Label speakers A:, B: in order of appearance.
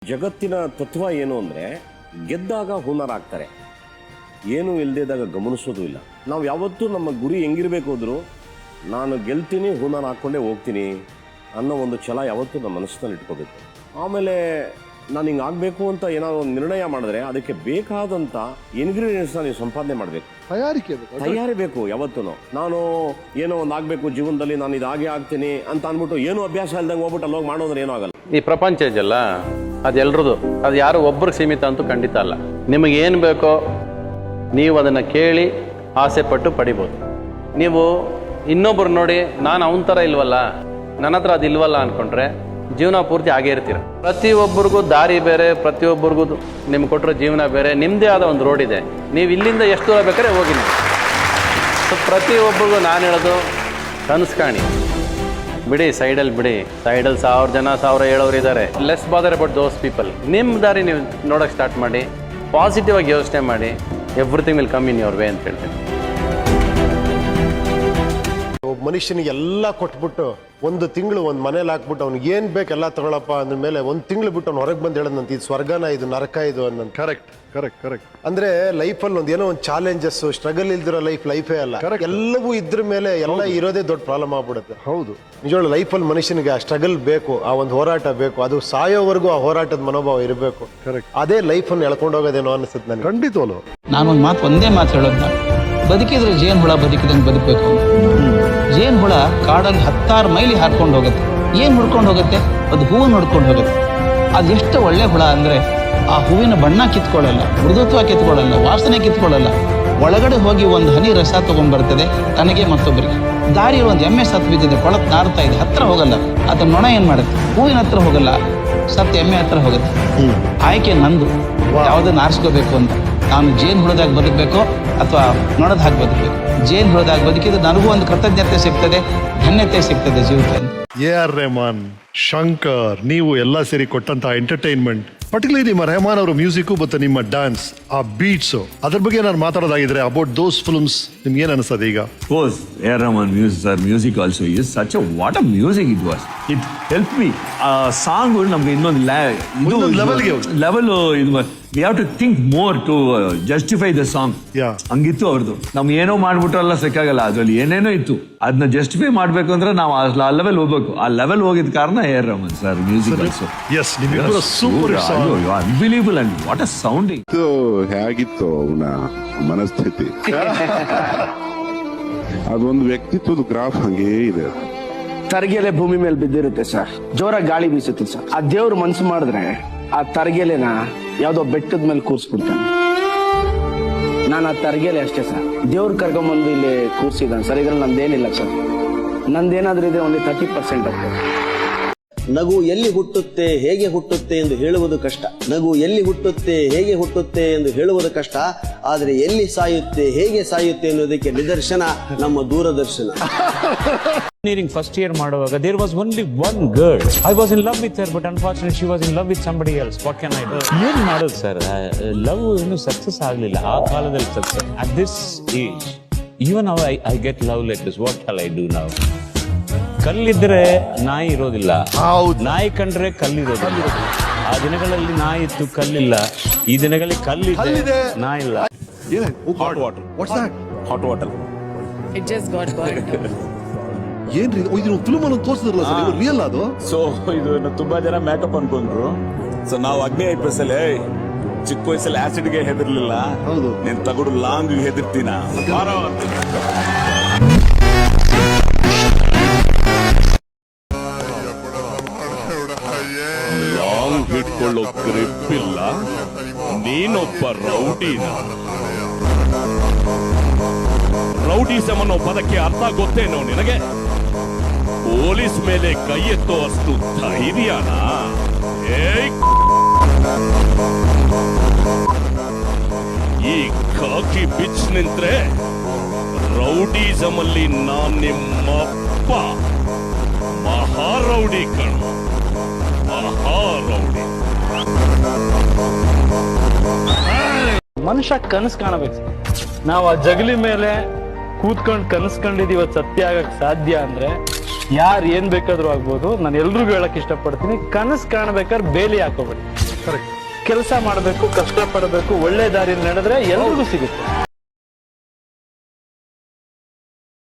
A: ಜಗತ್ತಿನ ತತ್ವ ಏನು ಅಂದರೆ ಗೆದ್ದಾಗ ಹುನರ್ ಆಗ್ತಾರೆ, ಏನೂ ಇಲ್ಲದಿದ್ದಾಗ ಗಮನಿಸೋದು ಇಲ್ಲ. ನಾವು ಯಾವತ್ತೂ ನಮ್ಮ ಗುರಿ ಹೆಂಗಿರಬೇಕು ಹೋದ್ರು ನಾನು ಗೆಲ್ತೀನಿ, ಹುನರ್ ಹಾಕ್ಕೊಂಡೇ ಹೋಗ್ತೀನಿ ಅನ್ನೋ ಒಂದು ಛಲ ಯಾವತ್ತೂ ನಮ್ಮ ಮನಸ್ಸಿನಲ್ಲಿ ಇಟ್ಕೋಬೇಕು. ಆಮೇಲೆ ನಾನು ಹಿಂಗೆ ಆಗಬೇಕು ಅಂತ ಏನಾದ್ರು ಒಂದು ನಿರ್ಣಯ ಮಾಡಿದ್ರೆ ಅದಕ್ಕೆ ಬೇಕಾದಂಥ ಇಂಗ್ರೀಡಿಯೆಂಟ್ಸ್ನ ನೀವು ಸಂಪಾದನೆ ಮಾಡಬೇಕು, ತಯಾರಿ ಬೇಕು. ಯಾವತ್ತೂ ನಾನು ಏನೋ ಒಂದು ಆಗಬೇಕು ಜೀವನದಲ್ಲಿ, ನಾನು ಇದಾಗೆ ಆಗ್ತೀನಿ ಅಂತ ಅಂದ್ಬಿಟ್ಟು ಏನೂ ಅಭ್ಯಾಸ ಇಲ್ದಂಗೆ ಹೋಗ್ಬಿಟ್ಟು ಅಲ್ಲೋಗಿ ಮಾಡೋದ್ರೆ ಏನೂ ಆಗಲ್ಲ.
B: ಈ ಪ್ರಪಂಚ ಇದೆಯಲ್ಲ ಅದು ಎಲ್ರದು, ಅದು ಯಾರು ಒಬ್ರಿಗೆ ಸೀಮಿತ ಅಂತೂ ಖಂಡಿತ ಅಲ್ಲ. ನಿಮಗೆ ಏನು ಬೇಕೋ ನೀವು ಅದನ್ನು ಕೇಳಿ ಆಸೆ ಪಟ್ಟು ಪಡಿಬೋದು. ನೀವು ಇನ್ನೊಬ್ಬರು ನೋಡಿ ನಾನು ಅವನ ಥರ ಇಲ್ವಲ್ಲ, ನನ್ನ ಹತ್ರ ಅದು ಇಲ್ವಲ್ಲ ಅಂದ್ಕೊಂಡ್ರೆ ಜೀವನ ಪೂರ್ತಿ ಆಗೇ ಇರ್ತೀರ. ಪ್ರತಿಯೊಬ್ಬರಿಗೂ ದಾರಿ ಬೇರೆ, ಪ್ರತಿಯೊಬ್ಬರಿಗೂ ನಿಮ್ಗೆ ಕೊಟ್ಟಿರೋ ಜೀವನ ಬೇರೆ, ನಿಮ್ಮದೇ ಆದ ಒಂದು ರೋಡ್ ಇದೆ. ನೀವು ಇಲ್ಲಿಂದ ಎಷ್ಟು ದೂರ ಬೇಕಾದ್ರೆ ಹೋಗಿ ನೀವು. ಸೊ ಪ್ರತಿಯೊಬ್ಬರಿಗೂ ನಾನು ಹೇಳೋದು ಕನಸು ಕಾಣಿ, ಬಿಡಿ ಸೈಡಲ್ಲಿ ಬಿಡಿ. ಸೈಡಲ್ಲಿ 1000 ಜನ 1000 ಹೇಳೋರು ಇದ್ದಾರೆ. Less bother about those people. ನಿಮ್ಮ ದಾರಿ ನೀವು ನೋಡೋಕ್ಕೆ ಸ್ಟಾರ್ಟ್ ಮಾಡಿ, ಪಾಸಿಟಿವ್ ಆಗಿ ಯೋಚನೆ ಮಾಡಿ, everything will come in your way ಅಂತ ಹೇಳ್ತೀನಿ.
C: ಒಬ್ಬ ಮನುಷ್ಯನಿಗೆ ಎಲ್ಲ ಕೊಟ್ಬಿಟ್ಟು 1 ತಿಂಗಳು ಒಂದು ಮನೇಲಿ ಹಾಕ್ಬಿಟ್ಟು ಅವ್ನಿಗೆ ಏನು ಬೇಕು ಎಲ್ಲ ತಗೊಳಪ್ಪ ಅಂದ ಮೇಲೆ 1 ತಿಂಗಳು ಬಿಟ್ಟು ಅವ್ನು ಹೊರಗೆ ಬಂದು ಹೇಳೋದಂತ ಇದು ಸ್ವರ್ಗನ, ಇದು ನರಕ, ಇದು ಅನ್ನೋದು.
D: ಕರೆಕ್ಟ್
C: ಅಂದ್ರೆ ಲೈಫಲ್ಲಿ ಏನೋ ಒಂದು ಚಾಲೆಂಜಸ್, ಸ್ಟ್ರಗಲ್ ಇಲ್ದಿರೋ ಲೈಫೇ ಅಲ್ಲ. ಎಲ್ಲವೂ ಇದ್ರ ಮೇಲೆ ಎಲ್ಲ ಇರೋದೇ ದೊಡ್ಡ ಪ್ರಾಬ್ಲಮ್ ಆಗ್ಬಿಡುತ್ತೆ.
D: ಹೌದು,
C: ನಿಜವಾಗ್ಲೂ ಲೈಫಲ್ಲಿ ಮನುಷ್ಯನಿಗೆ ಆ ಸ್ಟ್ರಗಲ್ ಬೇಕು, ಆ ಒಂದು ಹೋರಾಟ ಬೇಕು. ಅದು ಸಾಯೋವರೆಗೂ ಆ ಹೋರಾಟದ ಮನೋಭಾವ ಇರಬೇಕು. ಅದೇ ಲೈಫನ್ನು ಎಳ್ಕೊಂಡು ಹೋಗೋದೇನೋ ಅನಿಸುತ್ತೆ ನನಗೆ.
D: ಖಂಡಿತವಲ್ಲ.
E: ನಾನೊಂದು ಒಂದೇ ಮಾತು ಹೇಳೋದು, ಬದುಕಿದ್ರೆ ಜೇನು ಹುಳ ಬದುಕಿದಂಗೆ ಬದುಕಬೇಕು. ಜೇನು ಹುಳ ಕಾಡಲ್ಲಿ 10 ಮೈಲಿ ಹಾರ್ಕೊಂಡು ಹೋಗುತ್ತೆ. ಏನು ಹುಡ್ಕೊಂಡು ಹೋಗುತ್ತೆ? ಅದು ಹೂವನ್ನು ಹುಡ್ಕೊಂಡು ಹೋಗುತ್ತೆ. ಅದು ಎಷ್ಟು ಒಳ್ಳೆ ಹುಳ ಅಂದರೆ ಆ ಹೂವಿನ ಬಣ್ಣ ಕಿತ್ಕೊಳ್ಳಲ್ಲ, ಮೃದುತ್ವ ಕಿತ್ಕೊಳ್ಳಲ್ಲ, ವಾಸನೆ ಕಿತ್ಕೊಳ್ಳಲ್ಲ. ಒಳಗಡೆ ಹೋಗಿ ಒಂದು ಹನಿ ರಸ ತಗೊಂಡ್ಬರ್ತದೆ ತನಗೆ ಮತ್ತೊಬ್ಬರಿಗೆ. ದಾರಿಯಲ್ಲಿ ಒಂದು ಎಮ್ಮೆ ಸತ್ತು ಬಿದ್ದಿದೆ, ಕೊಳತ್ ನಾರ್ತಾ ಇದೆ, ಹತ್ರ ಹೋಗಲ್ಲ. ಅದರ ನೊಣ ಏನು ಮಾಡುತ್ತೆ? ಹೂವಿನ ಹತ್ರ ಹೋಗಲ್ಲ, ಸತ್ತು ಎಮ್ಮೆ ಹತ್ರ ಹೋಗುತ್ತೆ. ಆಯ್ಕೆ ನಂದು, ಯಾವುದನ್ನು ಆರಿಸ್ಕೋಬೇಕು ಅಂತ. ನಾನು ಜೇನು ಹುಳದಾಗ ಬದುಕಬೇಕು ಅಥವಾ ನೊಣದ ಹಾಕಿ ಬದುಕಬೇಕು? ಜೇನು ಹುಳದಾಗ ಬದುಕಿದ್ರೆ ನನಗೂ ಒಂದು ಕೃತಜ್ಞತೆ ಸಿಗ್ತದೆ, ಧನ್ಯತೆ ಸಿಗ್ತದೆ ಜೀವಿತ.
D: AR ರೆಹಮಾನ್, ಶಂಕರ್, ನೀವು ಎಲ್ಲ ಸೇರಿ ಕೊಟ್ಟಂತ ಎಂಟರ್ಟೈನ್ಮೆಂಟ್, ಪರ್ಟಿಕ್ಯುಲರ್ಲಿ ನಿಮ್ಮ ರೆಹಮಾನ್ ಅವರ ಮ್ಯೂಸಿಕ್ ಮತ್ತು ನಿಮ್ಮ ಡ್ಯಾನ್ಸ್, ಆ ಬೀಟ್ಸ್, ಅದ್ರ ಬಗ್ಗೆ ನಾನು ಮಾತಾಡೋದಾಗಿದ್ರೆ ಅಬೌಟ್ ದೋಸ್ ಫಿಲ್ಮ್ಸ್ ನಿಮ್ಗೆ ಏನು ಅನಿಸ್ತದೆ ಈಗ?
F: Course, AR Rahman music also is such a what a music it was. It helped me. Song ನಮ್ಗೆ ಇನ್ನೊಂದು ಲೆವೆಲ್ ಇದು. We have to think more to justify the song. ಹಂಗಿತ್ತು ಅವ್ರದ್ದು. ನಮ್ಗೆ ಏನೋ ಮಾಡ್ಬಿಟ್ರಲ್ಲ ಸಾಕಾಗಲ್ಲ, ಅದ್ರಲ್ಲಿ ಏನೇನೋ ಇತ್ತು. ಅದನ್ನ ಜಸ್ಟಿಫೈ ಮಾಡ್ಬೇಕು ಅಂದ್ರೆ ನಾವು ಆ ಲೆವೆಲ್ ಹೋಗ್ಬೇಕು. ಆ ಲೆವೆಲ್ ಹೋಗಿದ ಕಾರಣ AR Rahman sir music also.
D: Yes, ನಿಮ್ಮಿಬ್ಬರ super song,
F: unbelievable and what a sounding.
G: ಹೇಗಿತ್ತು ಅವನ ಮನಸ್ಥಿತಿ, ಅದೊಂದು ವ್ಯಕ್ತಿತ್ವದ ಗ್ರಾಫ್ ಹಂಗೇ ಇದೆ.
H: ತರಗೆಲೆ ಭೂಮಿ ಮೇಲೆ ಬಿದ್ದಿರುತ್ತೆ ಸರ್, ಜೋರಾಗಿ ಗಾಳಿ ಬೀಸುತ್ತೆ ಸರ್. ಆ ದೇವ್ರು ಮನ್ಸು ಮಾಡಿದ್ರೆ ಆ ತರಗೆಲೆನ ಯಾವ್ದೋ ಬೆಟ್ಟದ ಮೇಲೆ ಕೂರ್ಸ್ಬಿಡ್ತಾನೆ. ನಾನು ಆ ತರಗೆಲೆ ಅಷ್ಟೇ ಸರ್, ದೇವ್ರು ಕರ್ಕೊಂಬಂದು ಇಲ್ಲಿ ಕೂರ್ಸಿದ್ದಾನೆ ಸರ್. ಇದ್ರಲ್ಲಿ ನಂದೇನಿಲ್ಲ ಸರ್, ನಂದೇನಾದ್ರೂ ಇದೆ only 30% ಆಗ್ತದೆ.
I: ನಗು ಎಲ್ಲಿ ಹುಟ್ಟುತ್ತೆ, ಹೇಗೆ ಹುಟ್ಟುತ್ತೆ ಎಂದು ಹೇಳುವುದು ಕಷ್ಟ. ನಗು ಎಲ್ಲಿ ಹುಟ್ಟುತ್ತೆ, ಹೇಗೆ ಹುಟ್ಟುತ್ತೆ ಎಂದು ಹೇಳುವುದು ಕಷ್ಟ. ಆದರೆ ಎಲ್ಲಿ ಸಾಯುತ್ತೆ, ಹೇಗೆ ಸಾಯುತ್ತೆ ಎನ್ನುವುದಕ್ಕೆ ನಿದರ್ಶನ ನಮ್ಮ ದೂರದರ್ಶನ.
J: Engineering first year ಮಾಡುವಾಗ there was only one girl. I was in love with her, but unfortunately she was in love with somebody else. What can I do? ಏನು ಮಾಡೋದು ಸರ್, ಲವ್ ಇನ್ನೂ ಸಕ್ಸಸ್ ಆಗಲಿಲ್ಲ ಆ ಕಾಲದಲ್ಲಿ. Success at this age, even now I get love letters. What shall I do now? ಕಲ್ಲಿದ್ರೆ ನಾಯಿ ಇರೋದಿಲ್ಲ, ನಾಯಿ ಕಂಡ್ರೆ ಕಲ್ಲಿರೋದಿಲ್ಲ. ಆ ದಿನಗಳಲ್ಲಿ ನಾಯಿ ಇತ್ತು, ಕಲ್ಲಿಲ್ಲ. ಈ ದಿನಗಳಲ್ಲಿ ಕಲ್ಲಿದೆ, ನಾಯಿ ಇಲ್ಲ.
D: Hot water. What's that?
A: Hot water.
K: It just got burnt.
D: ಏನ್ರಿ ಇದು ಫಿಲ್ಮ್ ಅನ್ನು ತೋರಿಸಿದ್ರಲ್ಲ ಸರ್, ಇದು ರಿಯಲ್ ಅದು?
L: ಸೊ ಇದು ತುಂಬಾ ಜನ ಮೇಕಪ್ ಅನ್ಕೊಂಡ್ರು. ಸೊ ನಾವು ಅಗ್ನಿ ಐಪಿಎಸ್ಸಲ್ಲಿ ಚಿಕ್ಕ ವಯಸ್ಸಲ್ಲಿ ಆಸಿಡ್ಗೆ ಹೆದರ್ಲಿಲ್ಲ.
D: ಹೌದು,
L: ನೀನ್ ತಗೊಂಡು ಲಾಂಗ್ ಹೆದರ್ತೀನ.
G: ಲಾಂಗ್ ಹಿಡ್ಕೊಳ್ಳೋ ಗ್ರಿಪ್ ಇಲ್ಲ, ನೀನೊಬ್ಬ ರೌಡಿನ. ರೌಡಿಸಮ್ ಅನ್ನೋ ಪದಕ್ಕೆ ಅರ್ಥ ಗೊತ್ತೇನೋ ನಿನಗೆ? ಪೊಲೀಸ್ ಮೇಲೆ ಕೈ ಎತ್ತೋ ಅಷ್ಟು ಧೈರ್ಯನಾ? ಈ ಖಾಕಿ ಬಿಚ್ ನಿಂತ್ರೆ ರೌಡಿಸಮ್ ಅಲ್ಲಿ ನಾನ್ ನಿಮ್ಮಪ್ಪ ಮಹಾರೌಡಿ ಕಣ, ಮಹಾರೌಡಿ.
B: ಮನುಷ್ಯ ಕನಸು ಕಾಣಬೇಕು. ನಾವು ಆ ಜಗಲಿ ಮೇಲೆ ಕೂತ್ಕೊಂಡು ಕನಸ್ಕೊಂಡಿದೀವ ಸತ್ಯ ಆಗಕ್ ಸಾಧ್ಯ ಅಂದ್ರೆ ಯಾರು ಏನ್ ಬೇಕಾದ್ರೂ ಆಗ್ಬೋದು. ನಾನು ಎಲ್ರಿಗೂ ಹೇಳಕ್ ಇಷ್ಟಪಡ್ತೀನಿ, ಕನಸು ಕಾಣ್ಬೇಕಾದ್ರೆ ಬೇಲಿ ಹಾಕೋಬೇಡಿ.
E: ಕೆಲಸ ಮಾಡಬೇಕು, ಕಷ್ಟಪಡಬೇಕು, ಒಳ್ಳೆ ದಾರಿ ನಡೆದ್ರೆ ಎಲ್ರಿಗೂ ಸಿಗುತ್ತೆ.